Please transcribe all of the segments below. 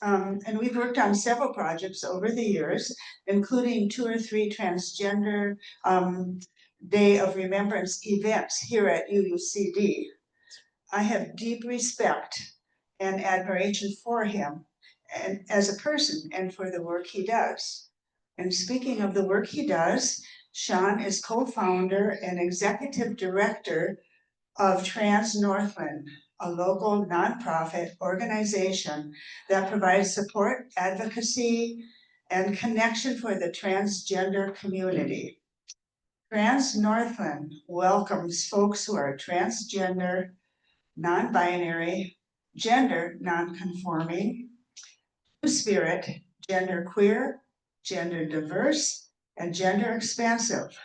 And we've worked on several projects over the years, including 2 or 3 transgender Day of Remembrance events here at UUCD. I have deep respect and admiration for him and as a person and for the work he does. And speaking of the work he does, Sean is co-founder and executive director of Northland, a local nonprofit organization that provides support, advocacy, and connection for the transgender community. Northland welcomes folks who are transgender, non-binary, gender non-conforming, two-spirit, genderqueer, gender diverse, and gender expansive.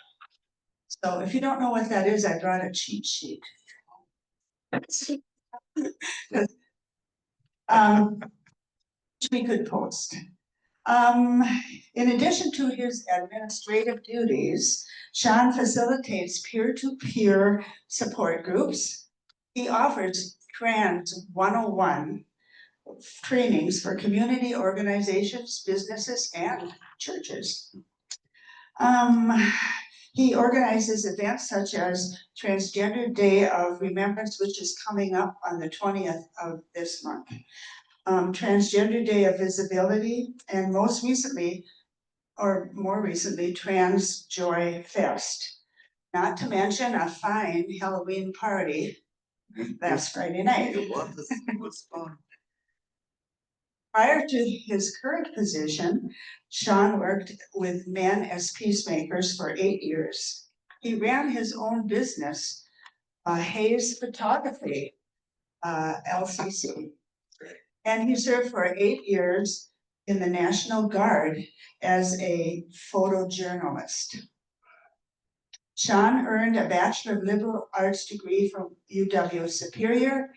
So if you don't know what that is, I brought a cheat sheet. Which we could post. In addition to his administrative duties, Sean facilitates peer-to-peer support groups. He offers Trans 101 trainings for community organizations, businesses, and churches. He organizes events such as Transgender Day of Remembrance, which is coming up on the 20th of this month. Transgender Day of Visibility, and most recently, or more recently, Trans Joy Fest. Not to mention a fine Halloween party last Friday night. It was fun. Prior to his current position, Sean worked with men as peacemakers for 8 years. He ran his own business, Hayes Photography, LCC. And he served for 8 years in the National Guard as a photojournalist. Sean earned a Bachelor of Liberal Arts degree from UW Superior.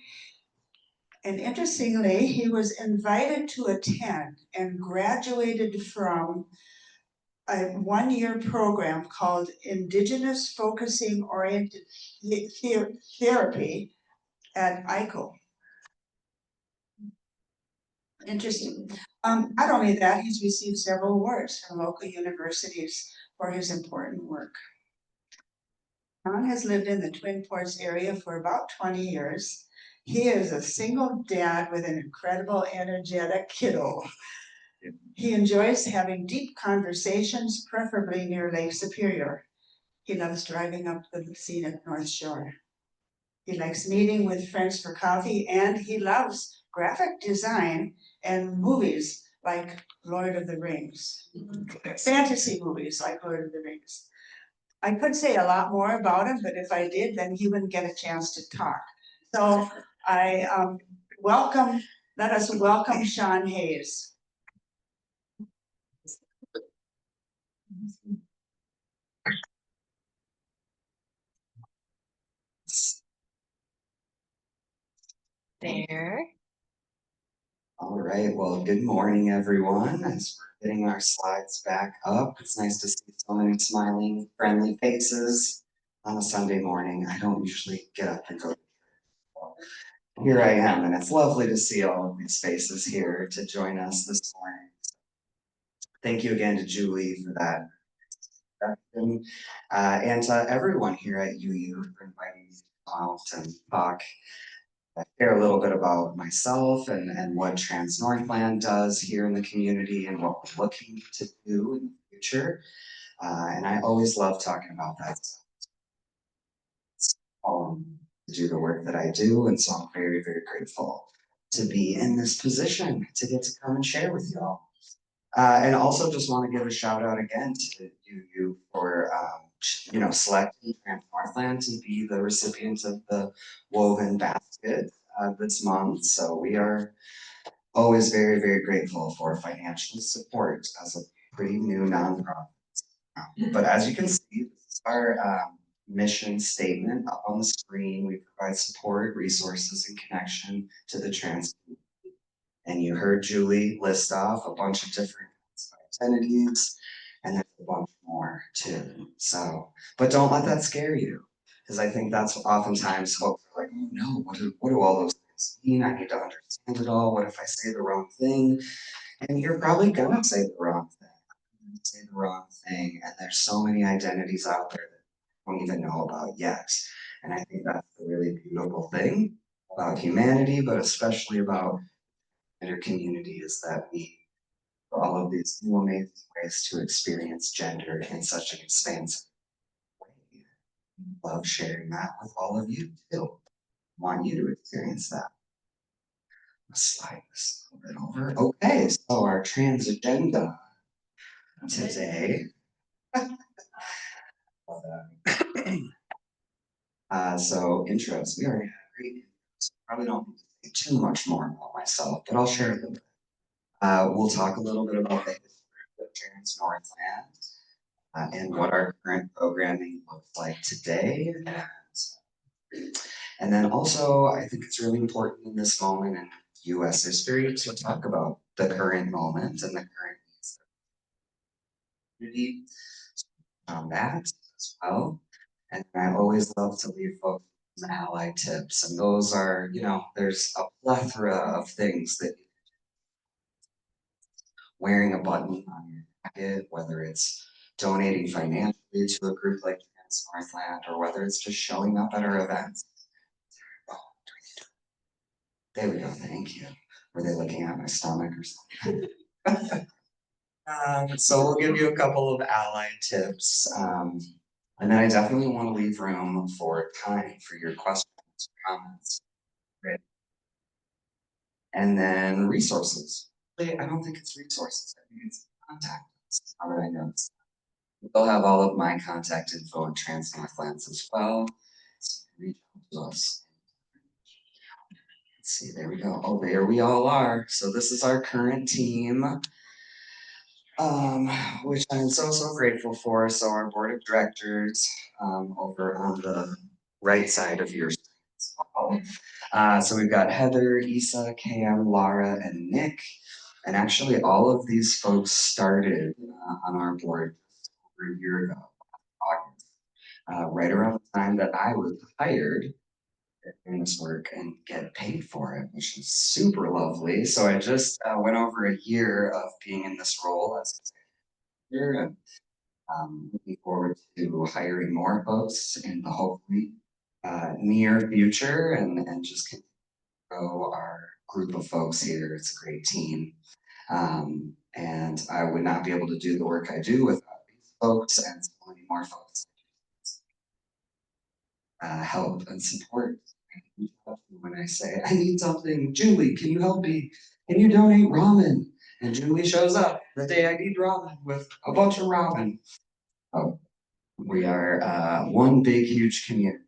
And interestingly, he was invited to attend and graduated from a 1-year program called Indigenous Focusing Oriented Therapy at ICO. Interesting. Not only that, he's received several awards from local universities for his important work. Sean has lived in the Twin Ports area for about 20 years. He is a single dad with an incredible, energetic kiddo. He enjoys having deep conversations, preferably near Lake Superior. He loves driving up the scenic North Shore. He likes meeting with friends for coffee, and he loves graphic design and movies like Lord of the Rings, fantasy movies like Lord of the Rings. I could say a lot more about him, but if I did, then he wouldn't get a chance to talk. So I let us welcome Sean Hayes. There. All right, well, good morning, everyone. As we're getting our slides back up, it's nice to see so many smiling, friendly faces on a Sunday morning. I don't usually get up and go to church. Here I am, and it's lovely to see all of these faces here to join us this morning. Thank you again to Julie for that introduction, and to everyone here at UU for inviting me out and talk. Share a little bit about myself and what Northland does here in the community and what we're looking to do in the future. And I always love talking about that stuff. To do the work that I do, and so I'm very, very grateful to be in this position to get to come and share with you all. And also just want to give a shout out again to UU for selecting Northland to be the recipient of the Woven Basket this month. So we are always very, very grateful for financial support as a pretty new nonprofit. But as you can see, this is our mission statement up on the screen. We provide support, resources, and connection to the trans community. And you heard Julie list off a bunch of different entities, and there's a bunch more too. So, but don't let that scare you, because I think that's oftentimes what we're like, oh no, what do all those things this mean? I need to understand it all. What if I say the wrong thing? And you're probably gonna say the wrong thing. You're gonna say the wrong thing, and there's so many identities out there that we don't even know about yet. And I think that's the really beautiful thing about humanity, but especially about our community, is that we all of these new amazing ways to experience gender in such an expansive way. Love sharing that with all of you too. Want you to experience that. Let's slide this a little bit over. Okay, so our trans agenda today. So intros, we already had great intros. Probably don't need to say too much more about myself, but I'll share a little bit. We'll talk a little bit about the history of trans Northland and what our current programming looks like today. And then also, I think it's really important in this moment in US history to talk about the current moment and the current needs of the community on that as well. And I always love to leave folks with some ally tips. And those are, there's a plethora of things that wearing a button on your jacket, whether it's donating financially to a group like Trans Northland, or whether it's just showing up at our events. Oh, there we go, thank you. Were they looking at my stomach or something? So we'll give you a couple of ally tips. And then I definitely want to leave room for time for your questions, comments. Right? And then resources. I don't think it's resources, I think it's contact us. How did I know this? We'll have all of my contact info in Trans Northlands as well. So you can reach out to us. Let's see, there we go. Oh, there we all are. So this is our current team, which I'm so grateful for. So our board of directors, over on the right side of your screen. So we've got Heather, Isa, Cam, Lara, and Nick. And actually, all of these folks started on our board over a year ago, August, right around the time that I was hired in this work and get paid for it, which is super lovely. So I just went over a year of being in this role as here, and looking forward to hiring more folks in the hopefully near future, and just continue to grow our group of folks here. It's a great team. And I would not be able to do the work I do without these folks and so many more folks help and support. When I say, I need something, Julie, can you help me? Can you donate ramen? And Julie shows up the day I need ramen with a bunch of ramen. Oh, we are one big, huge community.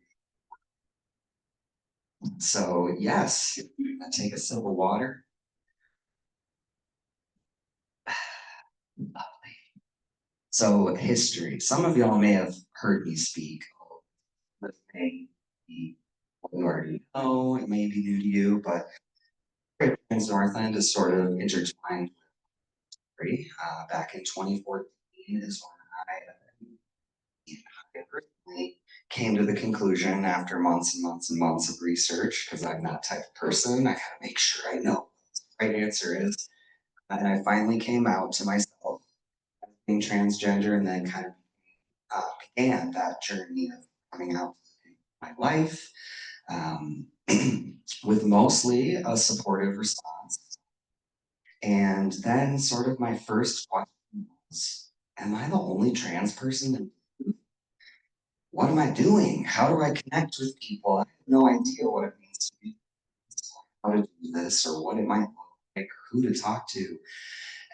So yes, I take a sip of water. So history. Some of y'all may have heard me speak. This may be what you already know, it may be new to you, but Trans Northland is sort of intertwined with history. Back in 2014 is when I personally came to the conclusion, after months and months and months of research, because I'm that type of person, I gotta make sure I know what the right answer is. And I finally came out to myself as being transgender, and then kind of began that journey of coming out to my life, um, with mostly a supportive response. And then sort of my first question was, am I the only trans person? What am I doing? How do I connect with people? I have no idea what it means to be, how to do this, or what it might look like, or who to talk to.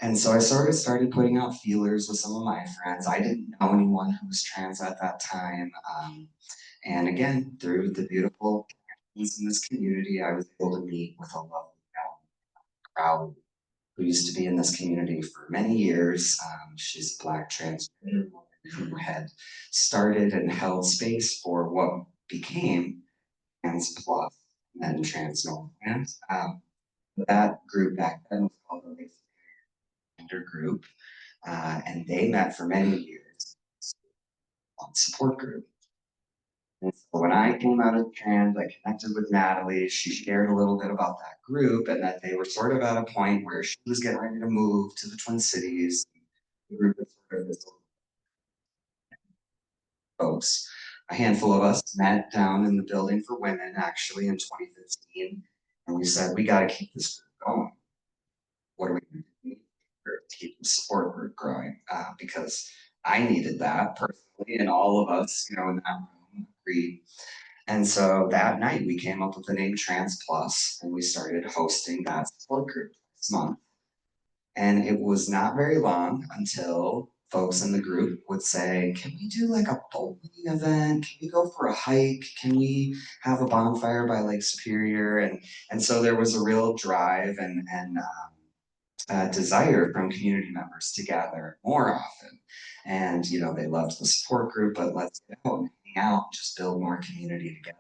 And so I sort of started putting out feelers with some of my friends. I didn't know anyone who was trans at that time. And again, through the beautiful connections in this community, I was able to meet with a lovely crowd who used to be in this community for many years. She's a Black transgender woman who had started and held space for what became Trans Plus and Trans Northland. That group back then was called the Gender Group, and they met for many years on support group. And so when I came out of trans, I connected with Natalie. She shared a little bit about that group and that they were sort of at a point where she was getting ready to move to the Twin Cities. The group is sort of this folks. A handful of us met down in the building for women actually in 2015. And we said, we got to keep this group going. What are we going to do to keep the support group growing? Because I needed that personally, and all of us, in that room agreed. And so that night we came up with the name Trans Plus, and we started hosting that support group this month. And it was not very long until folks in the group would say, can we do like a bowling event? Can we go for a hike? Can we have a bonfire by Lake Superior? And so there was a real drive and desire from community members to gather more often. And, they loved the support group, but let's get out and hang out, just build more community together.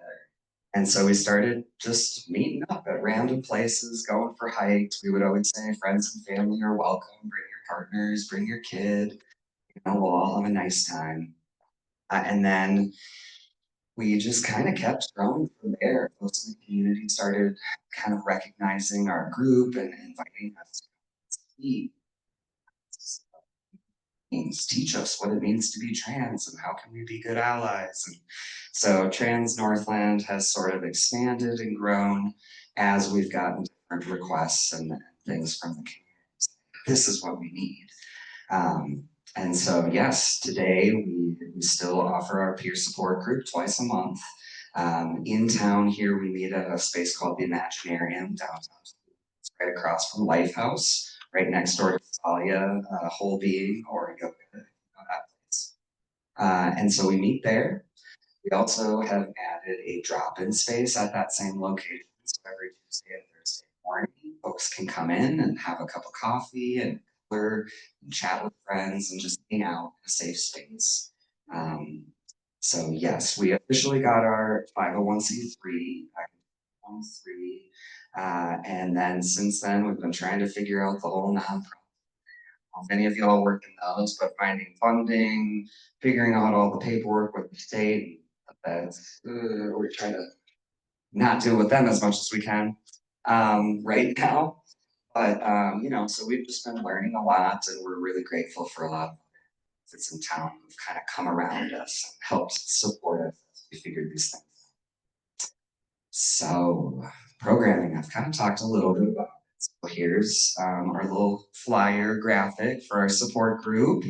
And so we started just meeting up at random places, going for hikes. We would always say friends and family are welcome. Bring your partners, bring your kid. We'll all have a nice time. And then we just kind of kept growing from there. Folks in the community started kind of recognizing our group and inviting us to speak. Teach us what it means to be trans and how can we be good allies. And so Trans Northland has sort of expanded and grown as we've gotten different requests and things from the community. This is what we need. And so yes, today we still offer our peer support group twice a month. In town here, we meet at a space called the Imaginarium downtown. It's right across from Lifehouse, right next door to Thalia, Whole Being, or Yoga, that place. And so we meet there. We also have added a drop-in space at that same location. So every Tuesday and Thursday morning, folks can come in and have a cup of coffee and chat with friends and just hang out in a safe space. So yes, we officially got our 501c3 back in 2023. And then since then, we've been trying to figure out the whole nonprofit. Many of y'all work in those, but finding funding, figuring out all the paperwork with the state, that's we're trying to not deal with them as much as we can right now. But so we've just been learning a lot, and we're really grateful for a lot of folks in town who've kind of come around us and helped support us as we figured these things out. So programming, I've kind of talked a little bit about it. So here's our little flyer graphic for our support group.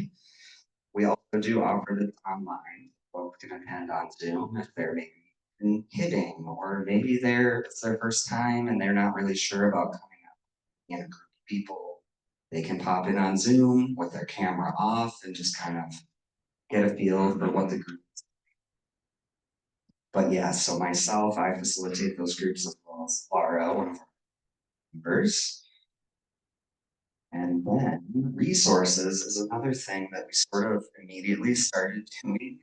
We also do offer this online. Folks can attend on Zoom if they're maybe hitting, or maybe it's their first time and they're not really sure about coming up in a group of people. They can pop in on Zoom with their camera off and just kind of get a feel for what the group is. But yeah, so myself, I facilitate those groups as well as Laura, one of our members. And then resources is another thing that we sort of immediately started doing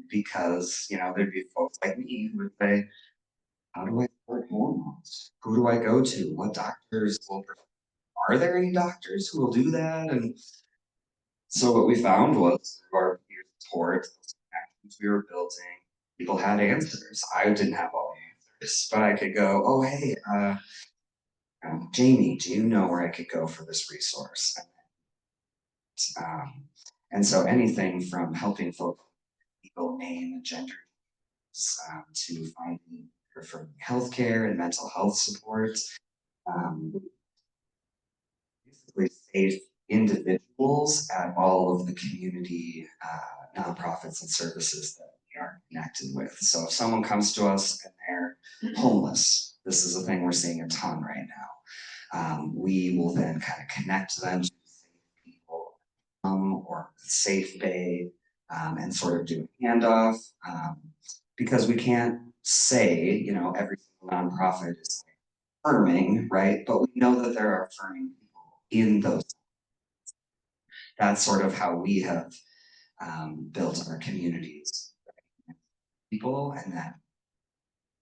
because, there'd be folks like me who would say, how do I support hormones? Who do I go to? What doctors are there any doctors who will do that? And so what we found was through our peer support, those connections we were building, people had answers. I didn't have all the answers, but I could go, oh, hey, Jamie, do you know where I could go for this resource? And so anything from helping folks legal name and gender to finding for healthcare and mental health support, basically safe individuals at all of the community nonprofits and services that we are connected with. So if someone comes to us and they're homeless, this is a thing we're seeing a ton right now. We will then kind of connect them to safe people or safe bay and sort of do a handoff because we can't say, every single nonprofit is affirming, right? But we know that there are affirming people in those. That's sort of how we have built our communities. People and that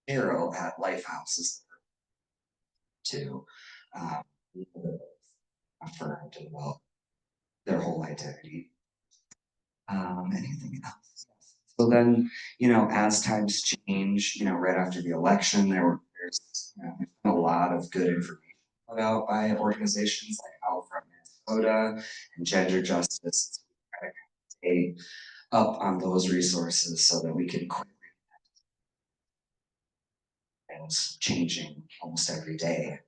Cheryl at Lifehouse is to affirm to develop their whole identity. Anything else? So then, as times change, right after the election, there's a lot of good information put out by organizations like Out from Minnesota and Gender Justice to try to stay up on those resources so that we can quickly things changing almost every day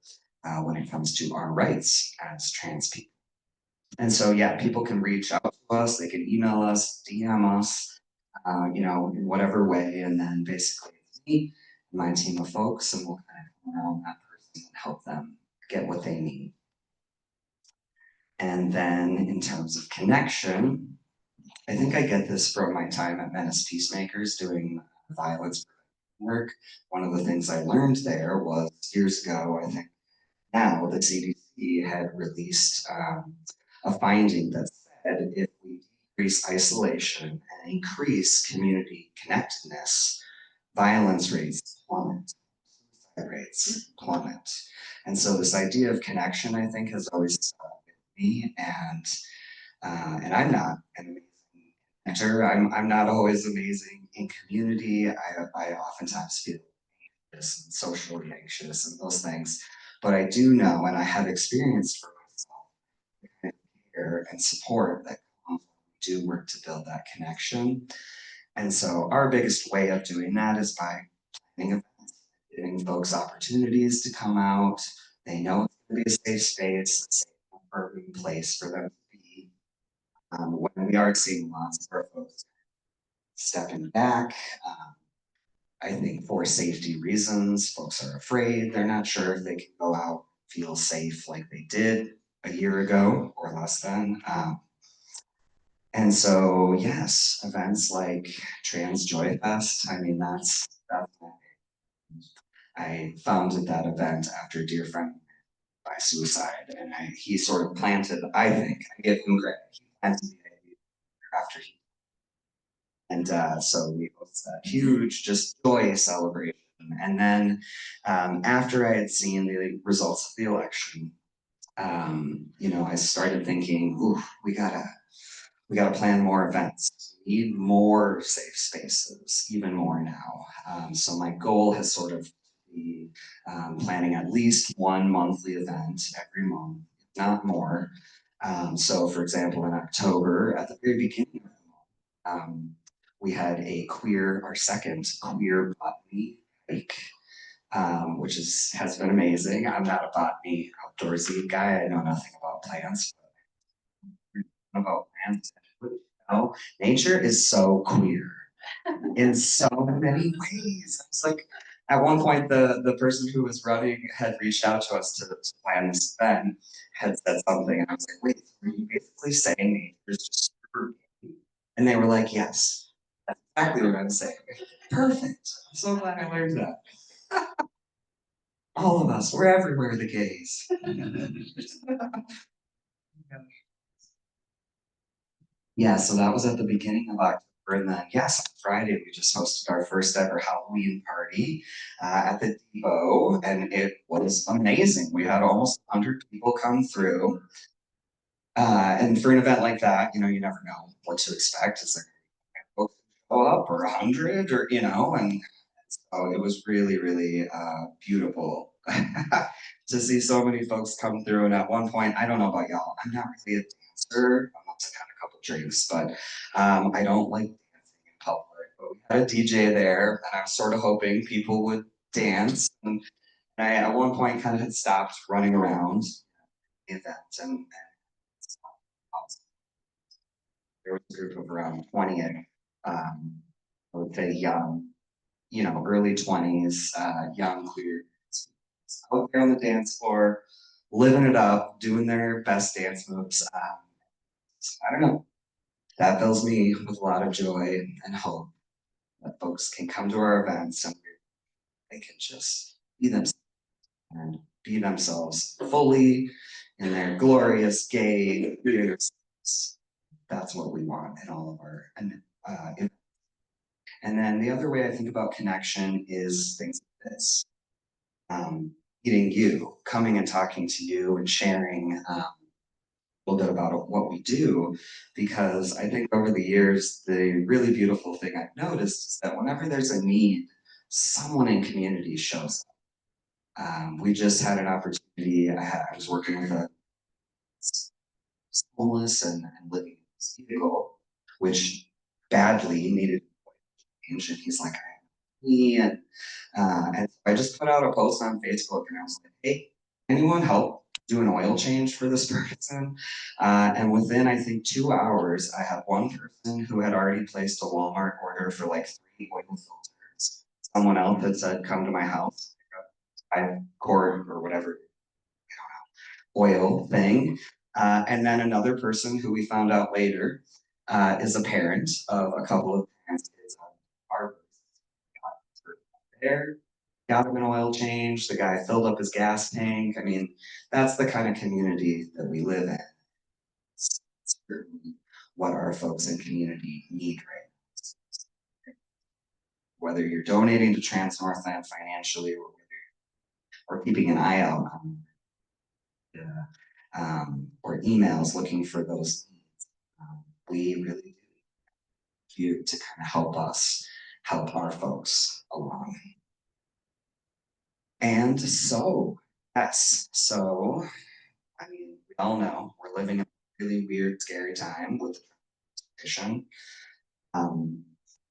when it comes to our rights as trans people. And so, yeah, people can reach out to us, they can email us, DM us, in whatever way. And then basically it's me and my team of folks, and we'll kind of come around that person and help them get what they need. And then in terms of connection, I think I get this from my time at Menace Peacemakers doing violence work. One of the things I learned there was years ago, I think now the CDC had released a finding that said if we decrease isolation and increase community connectedness, violence rates plummet, suicide rates plummet. And so this idea of connection, I think, has always stuck with me. And I'm not an amazing connector. I'm not always amazing in community. I oftentimes feel anxious and socially anxious and those things. But I do know, and I have experienced for myself, the kind of care and support that comes when we do work to build that connection. And so our biggest way of doing that is by planning events, giving folks opportunities to come out. They know it's going to be a safe space, a safe, comforting place for them to be. When we are seeing lots of our folks stepping back, I think for safety reasons, folks are afraid. They're not sure if they can go out, feel safe like they did a year ago or less than. And so, yes, events like Trans Joy Fest, I mean, that's I founded that event after a dear friend by suicide, and he sort of planted, I think, I give him credit, he planted the idea after he, and so we hosted that huge, just joy celebration. And then after I had seen the results of the election, I started thinking, ooh, we gotta plan more events. We need more safe spaces, even more now. So my goal has sort of be planning at least one monthly event every month, if not more. So for example, in October, at the very beginning of the month, we had our second queer botany hike, which has been amazing. I'm not a botany outdoorsy guy. I know nothing about plants, but about plants. Nature is so queer in so many ways. It's like at one point the person who was running had reached out to us to plan this event, had said something, and I was like, wait, are you basically saying nature is just super gay? And they were like, yes, that's exactly what I'm saying. Perfect. I'm so glad I learned that. All of us, we're everywhere, the gays. Yeah, so that was at the beginning of October. And then, yes, on Friday, we just hosted our first ever Halloween party at the Depot, and it was amazing. We had almost 100 people come through. And for an event like that, you never know what to expect. Is there folks who show up or 100 or, and so it was really, really beautiful to see so many folks come through. And at one point, I don't know about y'all, I'm not really a dancer. I'm also had a couple drinks, but I don't like dancing in public. But we had a DJ there, and I was sort of hoping people would dance. And I, at one point, kind of had stopped running around the event, and there was a group of around 20, I would say young, early 20s, young queer out there on the dance floor, living it up, doing their best dance moves. I don't know. That fills me with a lot of joy and hope that folks can come to our events and they can just be themselves and be themselves fully in their glorious gay years. That's what we want in all of our events. And then the other way I think about connection is things like this. Meeting you, coming and talking to you and sharing little bit about what we do, because I think over the years, the really beautiful thing I've noticed is that whenever there's a need, someone in community shows up. We just had an opportunity. I was working with a homeless and living in this vehicle, which badly needed change. And he's like, me and so I just put out a post on Facebook and I was like, hey, anyone help do an oil change for this person? And within, I think, 2 hours, I had one person who had already placed a Walmart order for like 3 oil filters. Someone else had said, come to my house, pick up 5 quart or whatever oil thing. And then another person who we found out later is a parent of a couple of trans kids on our there, got him an oil change, the guy filled up his gas tank. I mean, that's the kind of community that we live in. It's certainly what our folks in community need right now. Whether you're donating to Trans Northland financially or keeping an eye out on or emails looking for those needs, we really do you to kind of help us help our folks along. And so, yes, so I mean, we all know we're living in a really weird, scary time with the transition. Um,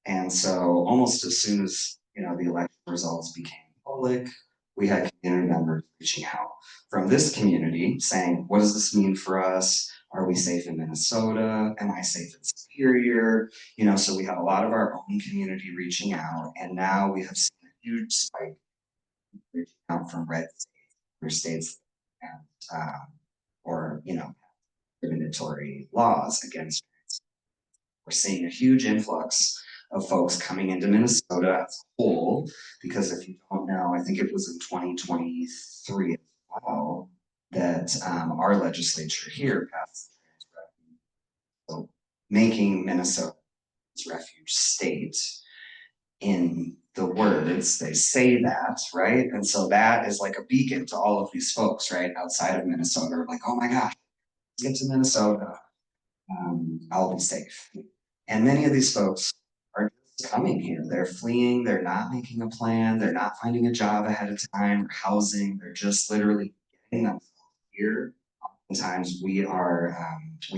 and so almost as soon as, the election results became public, we had community members reaching out from this community saying, what does this mean for us? Are we safe in Minnesota? Am I safe in Superior? So we had a lot of our own community reaching out, and now we have seen a huge spike reaching out from red states, or states and or discriminatory laws against trans. We're seeing a huge influx of folks coming into Minnesota as a whole, because if you don't know, I think it was in 2023 as well that our legislature here passed the trans refuge, so making Minnesota its refuge state in the words they say that, right? And so that is like a beacon to all of these folks, right, outside of Minnesota, like, oh my gosh, get to Minnesota, I'll be safe. And many of these folks are just coming here. They're fleeing, they're not making a plan, they're not finding a job ahead of time or housing, they're just literally getting themselves here. Oftentimes we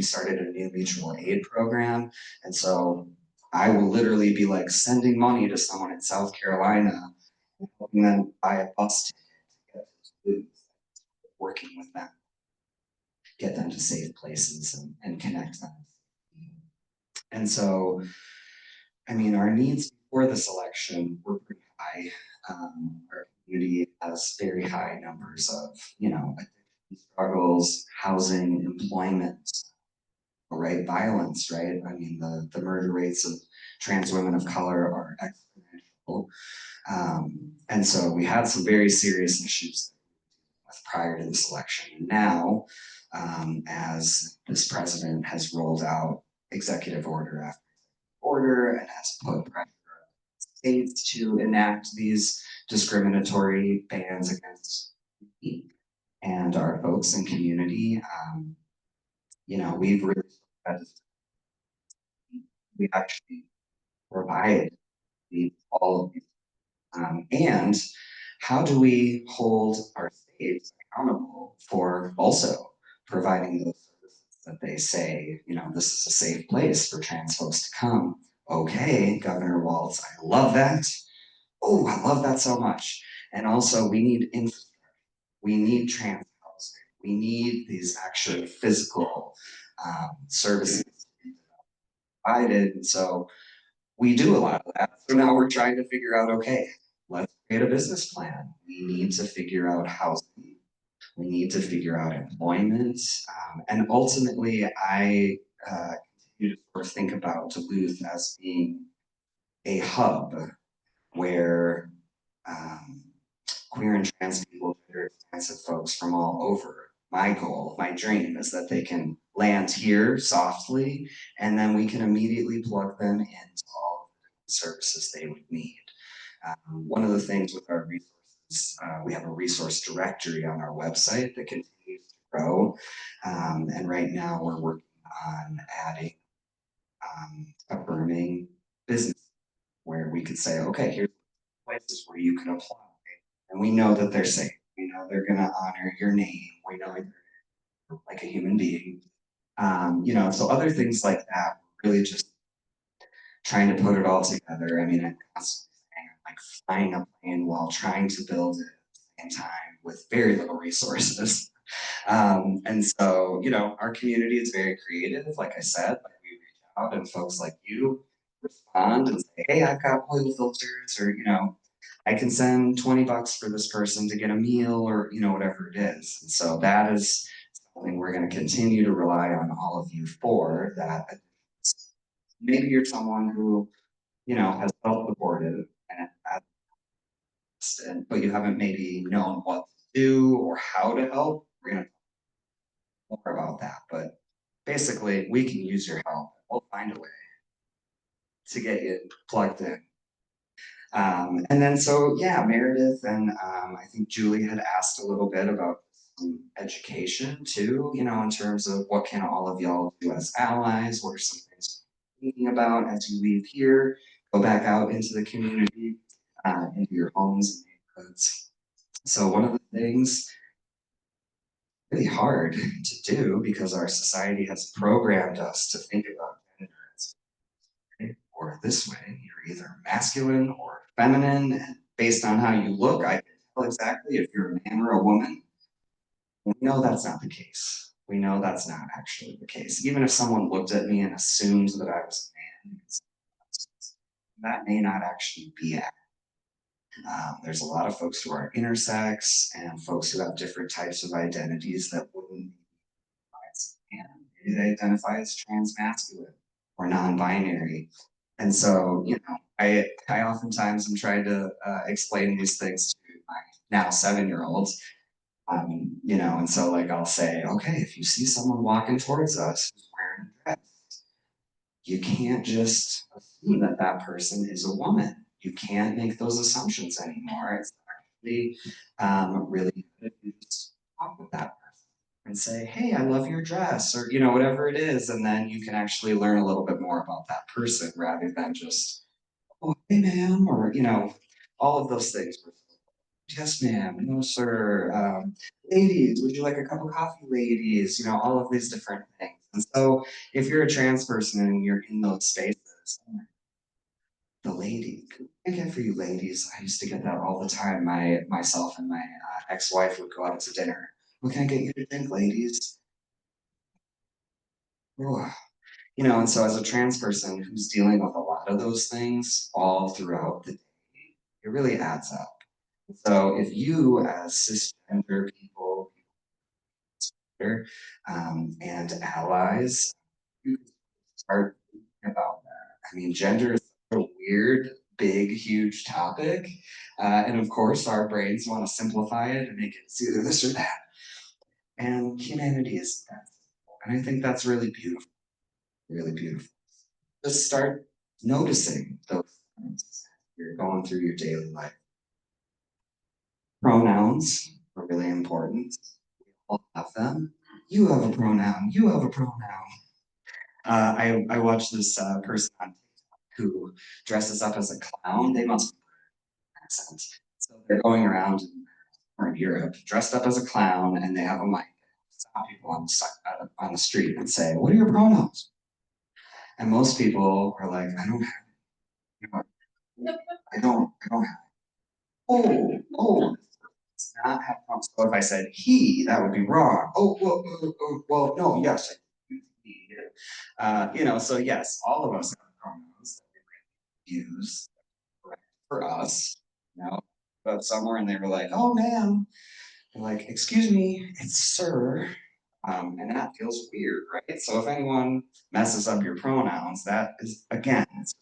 started a new mutual aid program. And so I will literally be like sending money to someone in South Carolina and helping them buy a bus ticket to get to Duluth, working with them, get them to safe places and connect them. And so, I mean, our needs before this election were pretty high. Our community has very high numbers of, addiction struggles, housing, employment, right? Violence, right? I mean, the murder rates of trans women of color are exponential. And so we had some very serious issues prior to this election. And now, as this president has rolled out executive order after order and has put pressure on states to enact these discriminatory bans against me and our folks and community, we've really we actually provide all of these. And how do we hold our states accountable for also providing those services that they say, this is a safe place for trans folks to come? Okay, Governor Walz, I love that. Oh, I love that so much. And also, we need infrastructure. We need trans housing. We need these actual physical services provided. And so we do a lot of that. So now we're trying to figure out, okay, let's create a business plan. We need to figure out housing. We need to figure out employment. And ultimately, I continue to sort of think about Duluth as being a hub where queer and trans people, gender expansive folks from all over. My goal, my dream is that they can land here softly, and then we can immediately plug them into all of the services they would need. One of the things with our resources, we have a resource directory on our website that continues to grow. And right now we're working on adding affirming business where we could say, okay, here's places where you can apply. And we know that they're safe. We know they're going to honor your name. We know you're like a human being. So other things like that, really just trying to put it all together. I mean, I'm constantly saying I'm like flying a plane while trying to build it at the same time with very little resources. And so, our community is very creative. Like I said, like we reach out and folks like you respond and say, hey, I've got oil filters, or, I can send $20 for this person to get a meal, or, whatever it is. And so that is something we're going to continue to rely on all of you for. That maybe you're someone who, has felt supported but you haven't maybe known what to do or how to help. We're going to talk more about that. But basically, we can use your help. We'll find a way to get you plugged in. And then so, yeah, Meredith and I think Julie had asked a little bit about some education too, in terms of what can all of y'all do as allies, what are some things you're thinking about as you leave here, go back out into the community, into your homes and neighborhoods. So one of the things really hard to do because our society has programmed us to think about gender as or this way. You're either masculine or feminine, and based on how you look, I can tell exactly if you're a man or a woman. We know that's not the case. We know that's not actually the case. Even if someone looked at me and assumed that I was a man, that may not actually be accurate. There's a lot of folks who are intersex and folks who have different types of identities that wouldn't and maybe they identify as transmasculine or non-binary. And so, I oftentimes am trying to explain these things to my now 7-year-olds. And so like I'll say, okay, if you see someone walking towards us who's wearing a dress, you can't just assume that that person is a woman. You can't make those assumptions anymore. It's actually really good if you just talk with that and say, hey, I love your dress, or, whatever it is. And then you can actually learn a little bit more about that person rather than just, oh, hey, ma'am, or, all of those things. Yes, ma'am. No, sir. Ladies, would you like a cup of coffee, ladies? All of these different things. And so if you're a trans person and you're in those spaces, the lady, I get for you ladies. I used to get that all the time. Myself and my ex-wife would go out to dinner. What can I get you to drink, ladies? Oh, and so as a trans person who's dealing with a lot of those things all throughout the day, it really adds up. So if you as cisgender people, and allies, you can start thinking about that. I mean, gender is such a weird, big, huge topic. And of course, our brains want to simplify it and make it either this or that. And humanity is that. And I think that's really beautiful, really beautiful. Just start noticing those things as you're going through your daily life. Pronouns are really important. We all have them. You have a pronoun. You have a pronoun. I watched this person on TikTok who dresses up as a clown. They must be accent. So they're going around in Europe dressed up as a clown, and they have a mic. Stop people on the street and say, "What are your pronouns?" And most people are like, "I don't have. I don't have." Oh, does not have pronouns. So if I said he, that would be wrong. Well, no, yes, he. So yes, all of us have pronouns that we use for us. But somewhere and they were like, "Oh, ma'am," they're like, "Excuse me, it's sir." And that feels weird, right? So if anyone messes up your pronouns, that is again, it's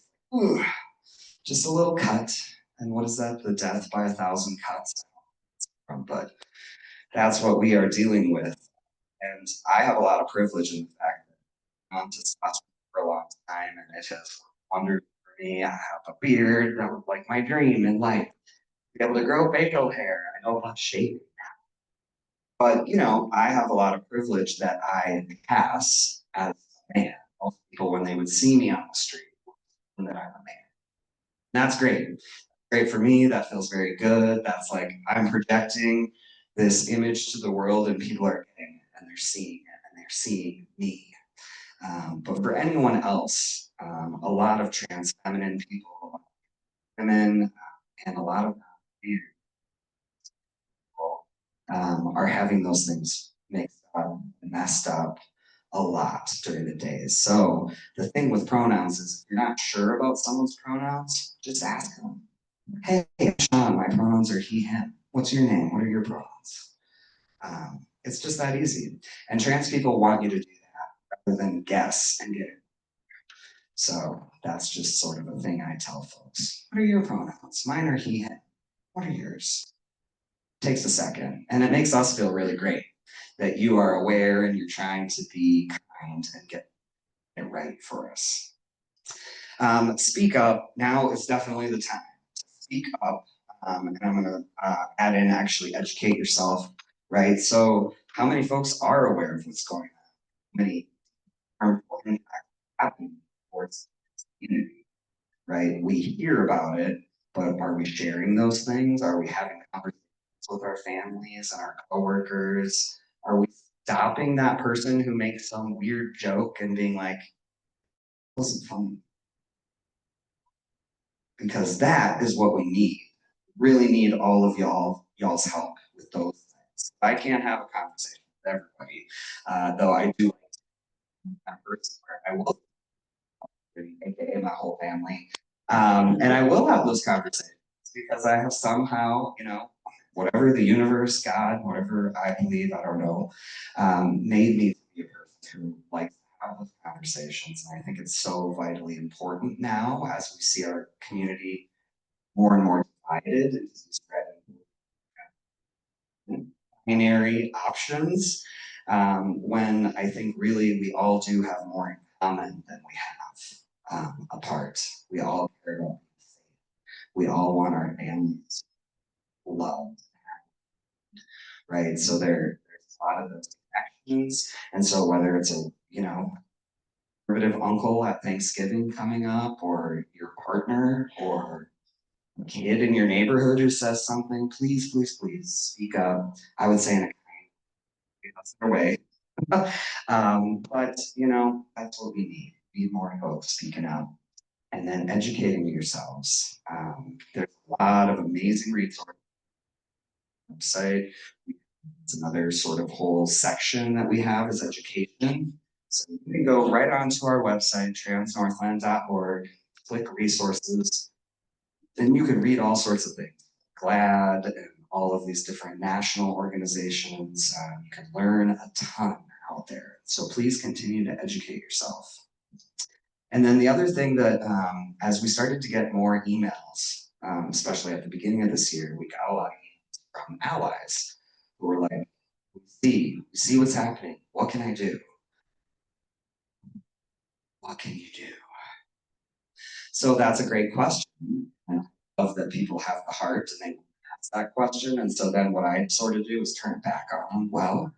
just a little cut. And what is that? The death by 1,000 cuts. But that's what we are dealing with. And I have a lot of privilege in the fact that I'm to Scotland for a long time, and it has wondered for me. I have a beard that was like my dream in life. Be able to grow facial hair. I know about shaving. But you know, I have a lot of privilege that I pass as a man. Most people, when they would see me on the street, would know that I'm a man. That's great. Great for me. That feels very good. That's like I'm projecting this image to the world, and people are getting it, and they're seeing it, and they're seeing me. But for anyone else, a lot of trans feminine people, women, and a lot of people are having those things mixed up and messed up a lot during the days. So the thing with pronouns is if you're not sure about someone's pronouns, just ask them. Hey, Sean, my pronouns are he, him. What's your name? What are your pronouns? It's just that easy. And trans people want you to do that rather than guess and get it. So that's just sort of a thing I tell folks. What are your pronouns? Mine are he, him. What are yours? Takes a second. And it makes us feel really great that you are aware and you're trying to be kind and get it right for us. Speak up. Now is definitely the time to speak up. And I'm going to add in actually educate yourself, right? So, how many folks are aware of what's going on? How many harmful impacts happening towards the community, right? We hear about it, but are we sharing those things? Are we having conversations with our families and our coworkers? Are we stopping that person who makes some weird joke and being like, "It wasn't funny"? Because that is what we need. Really need all of y'all's help with those things. I can't have a conversation with everybody, though I do that person where I will, aka my whole family, and I will have those conversations because I have somehow, you know, whatever the universe, God, whatever I believe, I don't know, made me to be a person who likes to have those conversations, and I think it's so vitally important now as we see our community more and more divided into these binary options, when I think really we all do have more in common than we have apart. We all care about being safe. We all want our families loved, right? So there's a lot of those connections. And so whether it's a, you know, conservative uncle at Thanksgiving coming up, or your partner, or kid in your neighborhood who says something, please, please, please speak up. I would say in a way. But you know, that's what we need. We need more folks speaking up and then educating yourselves. There's a lot of amazing resources on the website. It's another sort of whole section that we have is education. So you can go right onto our website, transnorthland.org, click resources, then you can read all sorts of things. GLAD and all of these different national organizations. You can learn a ton out there. So please continue to educate yourself. And then the other thing that, as we started to get more emails, especially at the beginning of this year, we got a lot of emails from allies who were like, we see what's happening. What can I do? What can you do? So that's a great question. I love that people have the heart and they ask that question. And so then what I sort of do is turn it back on them. Well,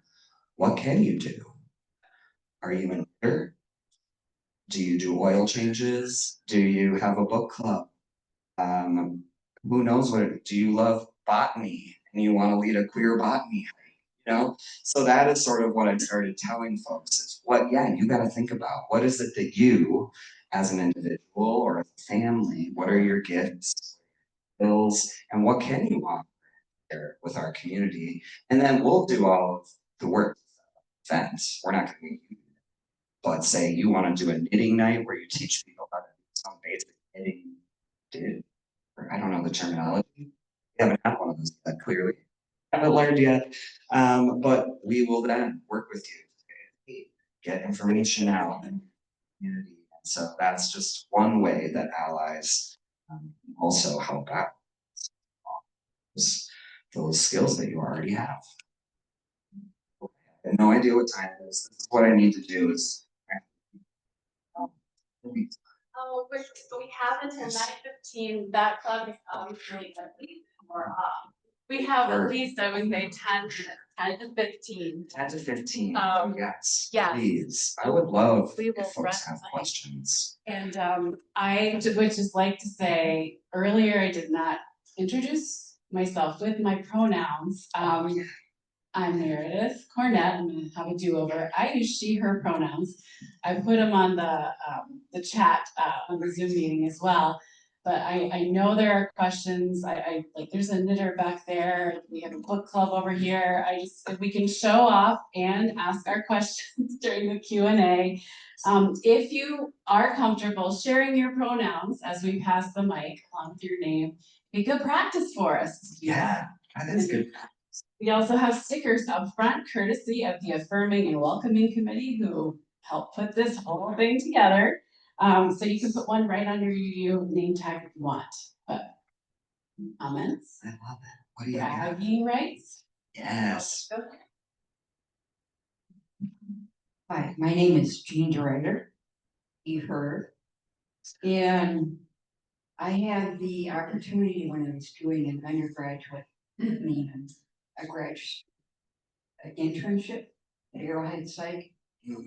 what can you do? Are you in leader? Do you do oil changes? Do you have a book club? Who knows what, do you love botany and you want to lead a queer botany? You know, so that is sort of what I started telling folks is what, yeah, you got to think about what is it that you, as an individual or as a family, what are your gifts, skills, and what can you offer there with our community? And then we'll do all of the work. Events. We're not going to, but say you want to do a knitting night where you teach people how to do some basic knitting, did, or I don't know the terminology. We haven't had one of those yet, clearly. Haven't learned yet, but we will then work with you to get information out in the community. And so that's just one way that allies also help out those skills that you already have. I have no idea what time it is. This is what I need to do is Quick, so we have until 9:15. That club is obviously or We have at least, I would say, 10 to 15. 10 to 15, yes, yes. please. I would love We if will folks run have questions. And I would just like to say, earlier I did not introduce myself with my pronouns. I'm Meredith Cornett. I'm gonna have a do-over. I use she, her pronouns. I put them on the chat on the Zoom meeting as well. But I know there are questions. I like there's a knitter back there. We have a book club over here. If we can show off and ask our questions during the Q&A. If you are comfortable sharing your pronouns as we pass the mic along with your name, be good practice for us. Yeah, that is good. We also have stickers up front, courtesy of the Affirming and Welcoming Committee who helped put this whole thing together. So you can put one right under your name tag if you want. But comments? I love it. What do you got? Bragging rights? Yes. Hi, my name is Jean DeRider, you heard. And I had the opportunity when I was doing an undergraduate, a graduate internship at Arrowhead Psych,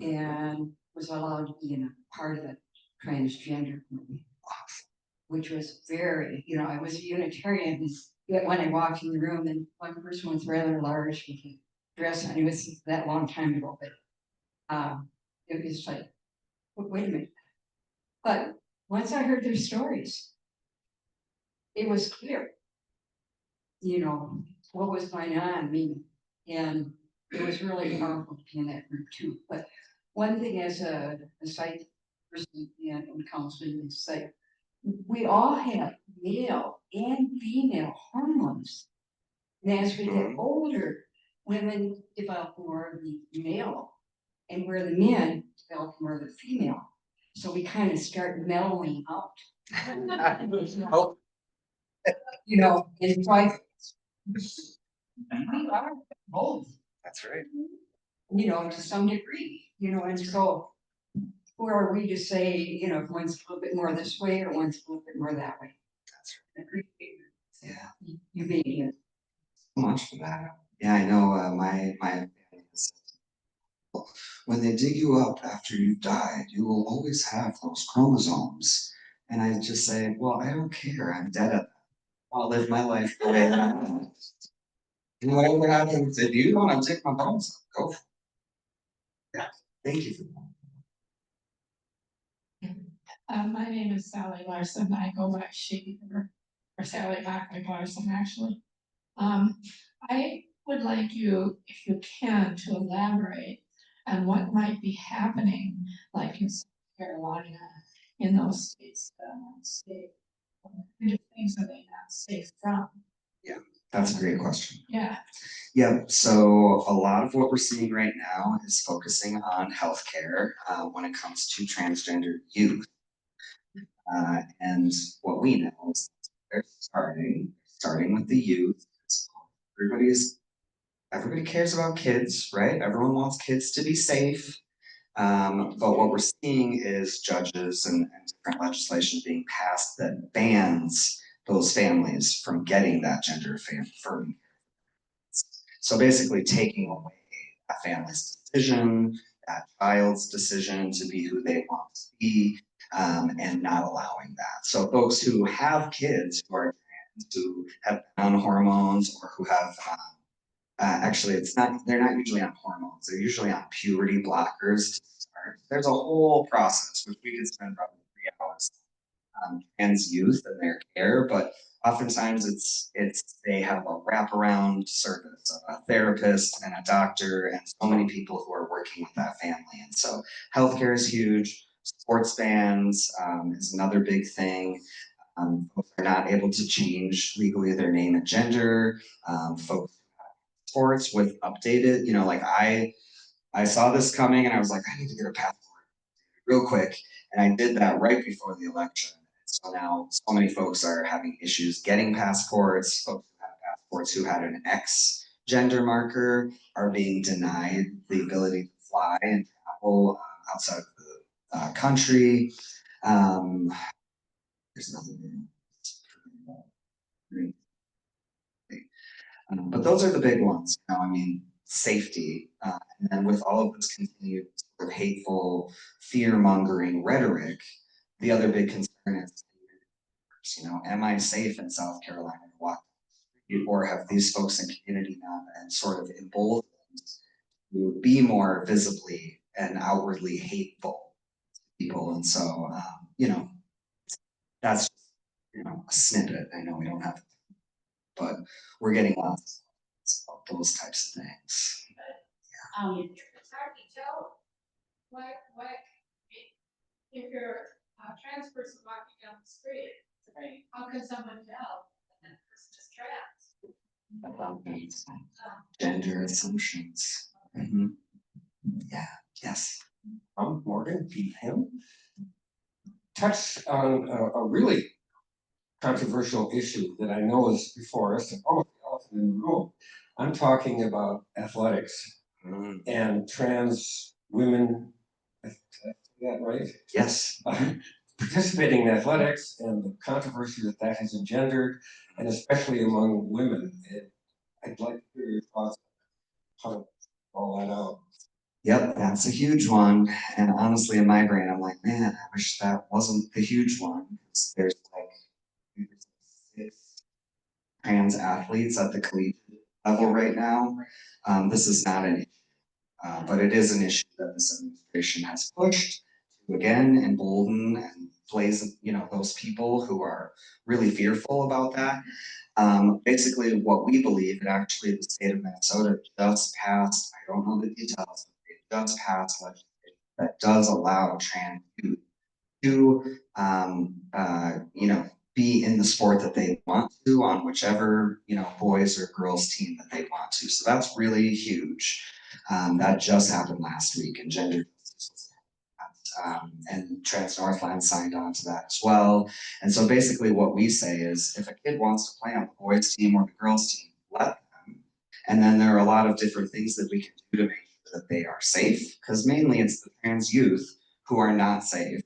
and was allowed to be in a part of the transgender movement, which was very, I was a Unitarian, yet when I walked in the room and one person was rather large with a dress on, it was that long time ago, but it was like, wait a minute. But once I heard their stories, it was clear, what was going on. And it was really powerful to be in that group too. But one thing as a psych person and counseling is like, we all have male and female hormones. And as we get older, women develop more of the male, and where the men develop more of the female. So we kind of start mellowing out. Oh, It's like we are both, that's right. to some degree, and so who are we to say, if one's a little bit more this way or one's a little bit more that way? That's right. Yeah. You being it. So much for that. Yeah, I know my family is, when they dig you up after you've died, you will always have those chromosomes. And I just say, well, I don't care. I'm dead at that. I'll live my life the way that I want. And whatever happens, if you want to take my bones, go for it. Yeah, thank you for that. My name is Sally Larson. I go by she or Sally Lockwood Larson, actually. I would like you, if you can, to elaborate on what might be happening, like in South Carolina, in those states that are not safe. What kind of things are they not safe from? Yeah, that's a great question. Yeah. Yeah, so a lot of what we're seeing right now is focusing on healthcare when it comes to transgender youth. And what we know is they're starting with the youth. Everybody cares about kids, right? Everyone wants kids to be safe. But what we're seeing is judges and different legislation being passed that bans those families from getting that gender affirming. So basically taking away a family's decision, that child's decision to be who they want to be, and not allowing that. So folks who have kids who are trans, who have been on hormones or who have, actually they're not usually on hormones, they're usually on puberty blockers to start. There's a whole process, which we could spend probably 3 hours on trans youth and their care, but oftentimes it's they have a wraparound service of a therapist and a doctor and so many people who are working with that family. And so healthcare is huge. Sports bans is another big thing. Folks are not able to change legally their name and gender. Folks sports with updated, like I saw this coming and I was like, I need to get a passport real quick. And I did that right before the election. So now so many folks are having issues getting passports. Folks who have passports who had an X gender marker are being denied the ability to fly and travel outside of the country. There's another one. But those are the big ones, you know, I mean, safety, and then with all of this continued sort of hateful, fear-mongering rhetoric, the other big concern is, you know, am I safe in South Carolina to walk? Or have these folks in community now been sort of emboldened to be more visibly and outwardly hateful to people? And so, you know, that's, you know, a snippet. I know we don't have, but we're getting lots of those types of things. It's hard to tell what, if you're a trans person walking down the street, Right. how can someone tell that that person is trans? About these gender assumptions. Mhm. Yeah, yes. Morgan, him, touched on a really controversial issue that I know is before us, almost the elephant in the room. I'm talking about athletics Mm, and trans women, is that right? yes. Participating in athletics and the controversy that that has engendered, and especially among women. I'd like to hear your thoughts on how to roll that out. Yep, that's a huge one. And honestly, in my brain, I'm like, man, I wish that wasn't the huge one. 'Cause there's like 6 trans athletes at the collegiate level right now. This is not an issue, but it is an issue that this administration has pushed to again embolden and plays, you know, those people who are really fearful about that. Basically, what we believe, and actually the state of Minnesota just passed, I don't know the details, but they just passed legislation that does allow trans youth to, you know, be in the sport that they want to on whichever, you know, boys or girls team that they want to. So that's really huge. That just happened last week, and gender justice was and Trans Northland signed on to that as well. And so basically what we say is if a kid wants to play on the boys team or the girls team, let them. And then there are a lot of different things that we can do to make sure that they are safe, because mainly it's the trans youth who are not safe.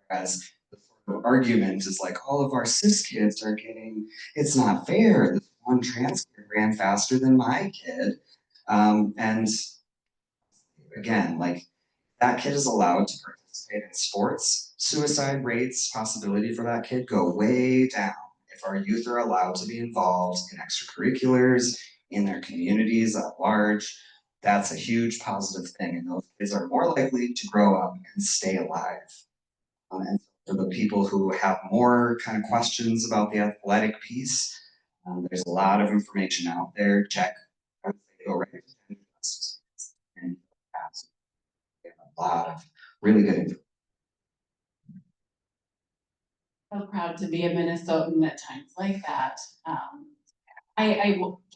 Whereas the sort of argument is like all of our cis kids are getting, it's not fair. This one trans kid ran faster than my kid. And again, like that kid is allowed to participate in sports, suicide rates, possibility for that kid go way down. If our youth are allowed to be involved in extracurriculars, in their communities at large, that's a huge positive thing. And those kids are more likely to grow up and stay alive. And for the people who have more kind of questions about the athletic piece, there's a lot of information out there. Check, I would say go right to Gender Justice and they have a lot of really good information. So proud to be a Minnesotan at times like that.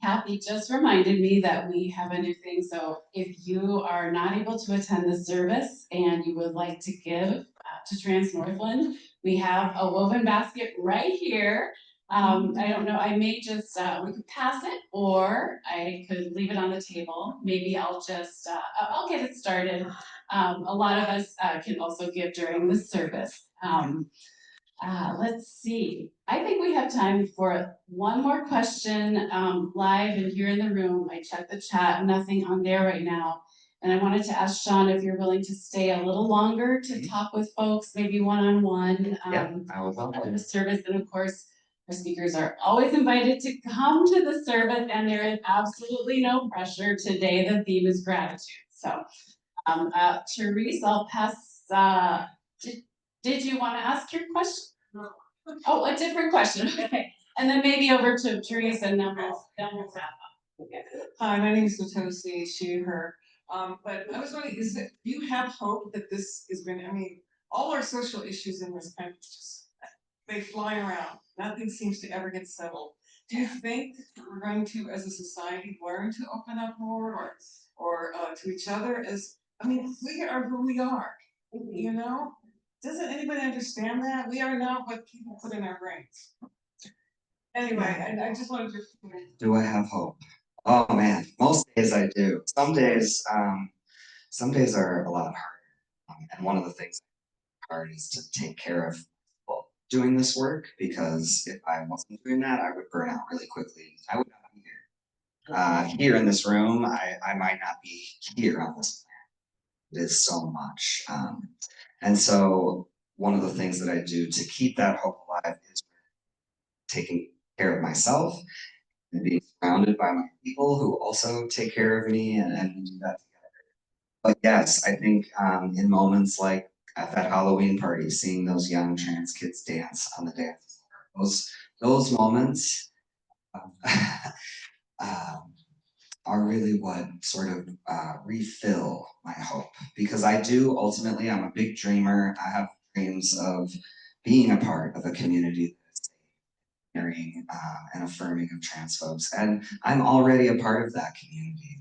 Kathy just reminded me that we have a new thing, so if you are not able to attend the service and you would like to give to Trans Northland, we have a woven basket right here. I don't know, I may just, we could pass it, or I could leave it on the table. Maybe I'll just, I'll get it started. A lot of us can also give during the service. Let's see. I think we have time for one more question, live and here in the room. I checked the chat, nothing on there right now. And I wanted to ask Sean if you're willing to stay a little longer to talk with folks, maybe one-on-one. Yeah, I would love At to. the service, and of course, our speakers are always invited to come to the service, and there is absolutely no pressure. Today, the theme is gratitude. So, Therese, I'll pass, did you want to ask your question? No. Oh, a different question, okay. And then maybe over to Therese and then we'll wrap up. Okay. Hi, my name is Matosi, she, her. But I was wondering, do you have hope that this is going to, I mean, all our social issues in this country just, they fly around. Nothing seems to ever get settled. Do you think we're going to, as a society, learn to open up more or to each other as, I mean, we are who we are, you know? Doesn't anybody understand that? We are not what people put in our brains. Anyway, and I just wanted to. Do I have hope? Oh man, most days I do. Some days are a lot harder. And one of the things hard is to take care of people doing this work, because if I wasn't doing that, I would burn out really quickly. I would not be here. Here in this room, I might not be here on this planet. It is so much. And so one of the things that I do to keep that hope alive is taking care of myself and being surrounded by my people who also take care of me, and we do that together. But yes, I think in moments like at that Halloween party, seeing those young trans kids dance on the dance floor, those moments um, are really what sort of refill my hope, because I do ultimately, I'm a big dreamer. I have dreams of being a part of a community that's caring and affirming of trans folks, and I'm already a part of that community.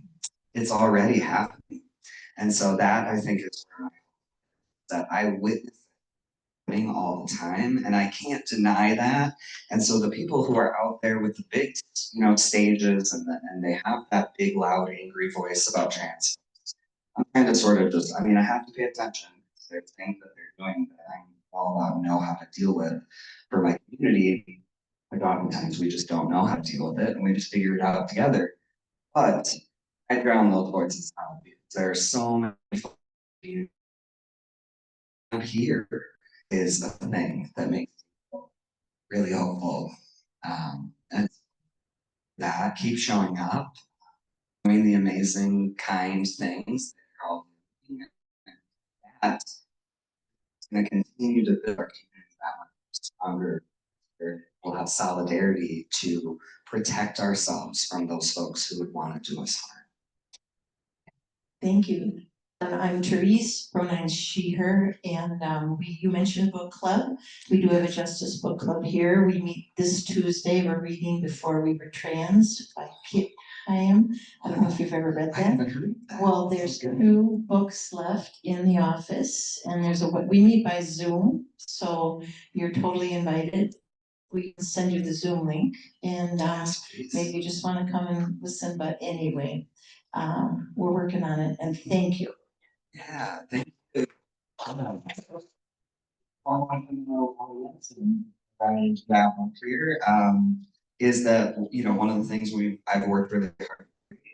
It's already happening, and so that I think is where that I witness happening all the time, and I can't deny that. And so the people who are out there with the big, stages, and they have that big, loud, angry voice about trans, I'm trying to sort of just, I mean, I have to pay attention. There's things that they're doing that I'm all about know how to deal with for my community. Like oftentimes we just don't know how to deal with it, and we just figure it out together. But I drown those voices out because there are so many people here is the thing that makes me really hopeful. And that keeps showing up, doing the amazing, kind things that you're all doing. That's going to continue to build our community that much stronger. We'll have solidarity to protect ourselves from those folks who would want to do us harm. Thank you. And I'm Therese, pronouns she, her, and you mentioned book club. We do have a justice book club here. We meet this Tuesday. We're reading Before We Were Trans by Kit Hyam. I don't know if you've ever read I haven't that. heard that. Well, there's 2 books left in the office, and we meet by Zoom, so you're totally invited. We can send you the Zoom link, and maybe you just want to come and listen, but anyway, we're working on it, and thank you. Yeah, thank you. All I want to know, and that one clear, is that, one of the things I've worked really hard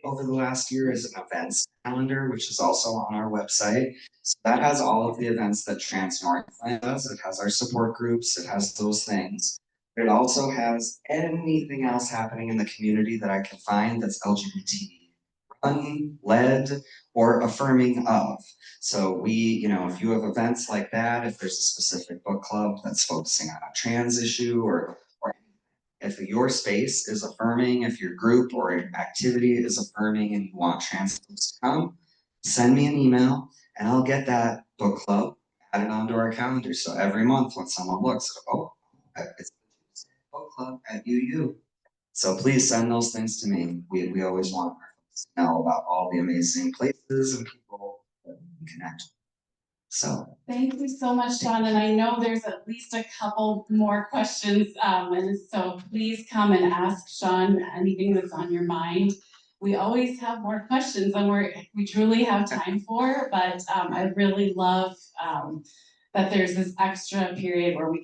over the last year is an events calendar, which is also on our website. So that has all of the events that Trans Northland does. It has our support groups, it has those things. But it also has anything else happening in the community that I can find that's LGBT run, led, or affirming of. So if you have events like that, if there's a specific book club that's focusing on a trans issue, or if your space is affirming, if your group or activity is affirming and you want trans folks to come, send me an email and I'll get that book club added onto our calendar. So every month when someone looks, it's the book club at UU. So please send those things to me. We always want our folks to know about all the amazing places and people that we can connect with. So Thank you so much, Sean, and I know there's at least a couple more questions, and so please come and ask Sean anything that's on your mind. We always have more questions than we truly have time for, but I really love that there's this extra period where we can